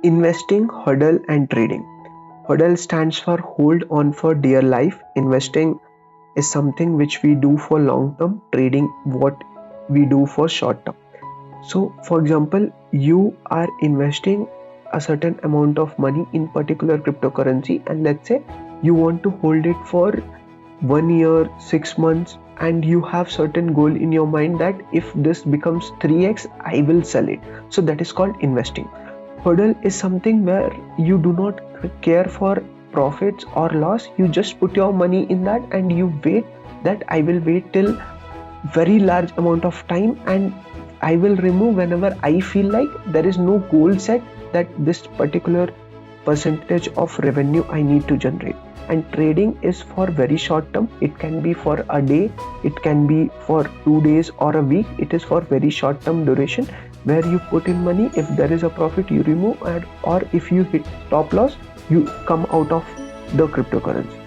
Investing, HODL and trading. HODL stands for hold on for dear life. Investing is something which we do for long term, trading what we do for short term. So for example, you are investing a certain amount of money in particular cryptocurrency, and let's say you want to hold it for 1 year, 6 months, and you have certain goal in your mind that if this becomes 3x, I will sell it. So that is called investing. HODL is something where you do not care for profits or loss. You just put your money in that and you wait that I will wait till very large amount of time and I will remove whenever I feel like. There is no goal set that this particular percentage of revenue I need to generate. And trading is for very short term. It can be for a day, it can be for 2 days or a week. It is for very short term duration where you put in money. If there is a profit, you remove, or if you hit stop loss, you come out of the cryptocurrency.